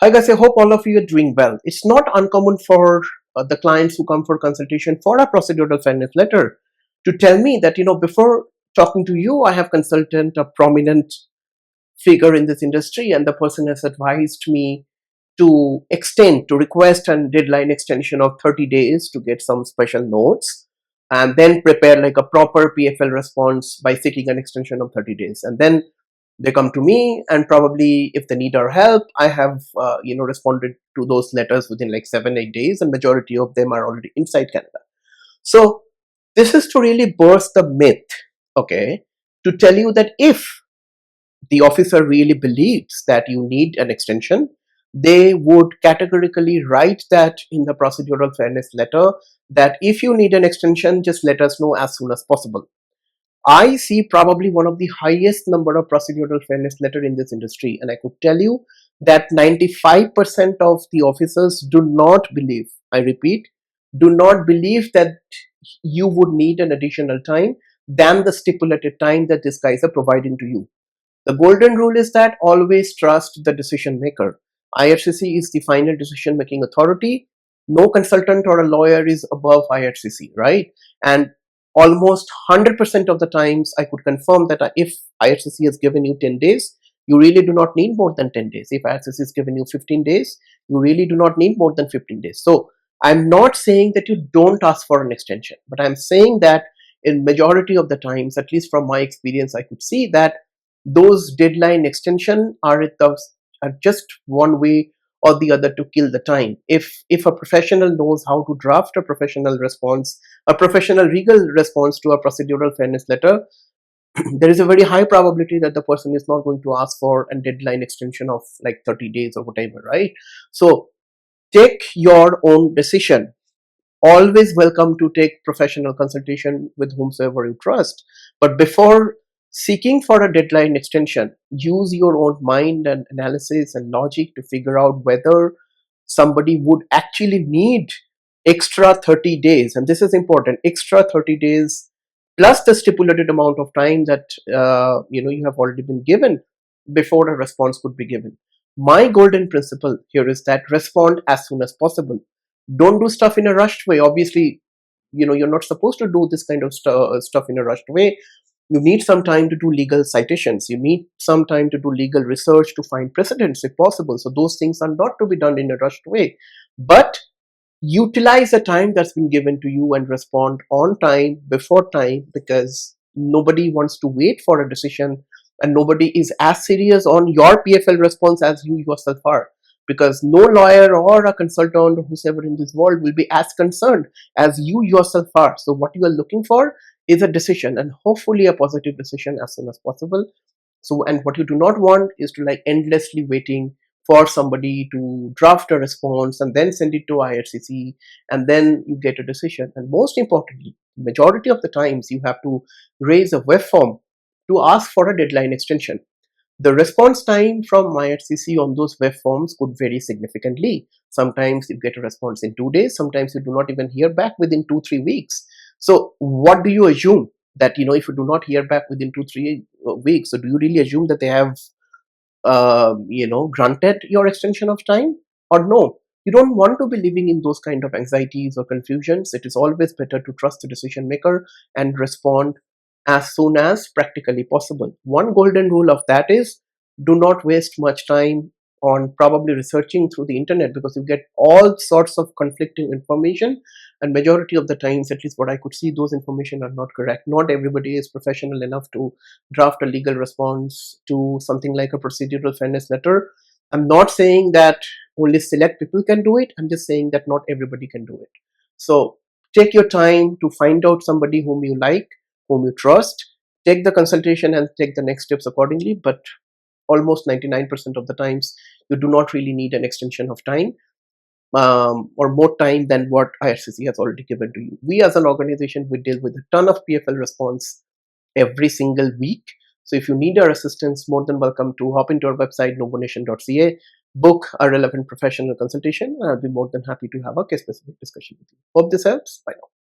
Hi guys, I hope all of you are doing well. It's not uncommon for the clients who come for consultation for a procedural fairness letter to tell me that, before talking to you, I have consulted a prominent figure in this industry, and the person has advised me to request a deadline extension of 30 days to get some special notes and then prepare like a proper PFL response by seeking an extension of 30 days. And then they come to me, and probably if they need our help, I have responded to those letters within like 7-8 days, and majority of them are already inside Canada. So this is to really burst the myth, okay, to tell you that if the officer really believes that you need an extension, they would categorically write that in the procedural fairness letter, that if you need an extension, just let us know as soon as possible. I see probably one of the highest number of procedural fairness letter in this industry, and I could tell you that 95% of the officers do not believe, I repeat, do not believe that you would need an additional time than the stipulated time that these guys are providing to you. The golden rule is that always trust the decision maker. IRCC is the final decision making authority. No consultant or a lawyer is above IRCC, right? And almost 100% of the times I could confirm that if IRCC has given you 10 days, you really do not need more than 10 days. If IRCC has given you 15 days, you really do not need more than 15 days. So I'm not saying that you don't ask for an extension, but I'm saying that in majority of the times, at least from my experience, I could see that those deadline extension are just one way or the other to kill the time. If a professional knows how to draft a professional response, a professional legal response to a procedural fairness letter, there is a very high probability that the person is not going to ask for a deadline extension of like 30 days or whatever, right? So take your own decision. Always welcome to take professional consultation with whomsoever you trust, but before seeking for a deadline extension, use your own mind and analysis and logic to figure out whether somebody would actually need extra 30 days. And this is important, extra 30 days plus the stipulated amount of time that you have already been given before a response could be given. My golden principle here is that respond as soon as possible. Don't do stuff in a rushed way. Obviously, you're not supposed to do this kind of stuff in a rushed way. You need some time to do legal citations. You need some time to do legal research to find precedents if possible. So those things are not to be done in a rushed way. But utilize the time that's been given to you and respond on time, before time, because nobody wants to wait for a decision, and nobody is as serious on your PFL response as you yourself are. Because no lawyer or a consultant or whoever in this world will be as concerned as you yourself are. So what you are looking for is a decision, and hopefully a positive decision as soon as possible. So, and what you do not want is to like endlessly waiting for somebody to draft a response and then send it to IRCC, and then you get a decision. And most importantly, majority of the times you have to raise a web form to ask for a deadline extension. The response time from IRCC on those web forms could vary significantly. Sometimes you get a response in 2 days, sometimes you do not even hear back within 2-3 weeks. So what do you assume? That if you do not hear back within 2-3 weeks, so do you really assume that they have granted your extension of time, or no? You don't want to be living in those kind of anxieties or confusions. It is always better to trust the decision maker and respond as soon as practically possible. One golden rule of that is, do not waste much time on probably researching through the internet, because you get all sorts of conflicting information, and majority of the times, at least what I could see, those information are not correct. Not everybody is professional enough to draft a legal response to something like a procedural fairness letter. I'm not saying that only select people can do it. I'm just saying that not everybody can do it. So take your time to find out somebody whom you like, whom you trust, take the consultation and take the next steps accordingly. But almost 99% of the times, you do not really need an extension of time or more time than what IRCC has already given to you. We as an organization, we deal with a ton of PFL response every single week. So if you need our assistance, more than welcome to hop into our website, nuvonation.ca, book a relevant professional consultation, and I'll be more than happy to have a case-specific discussion with you. Hope this helps. Bye now.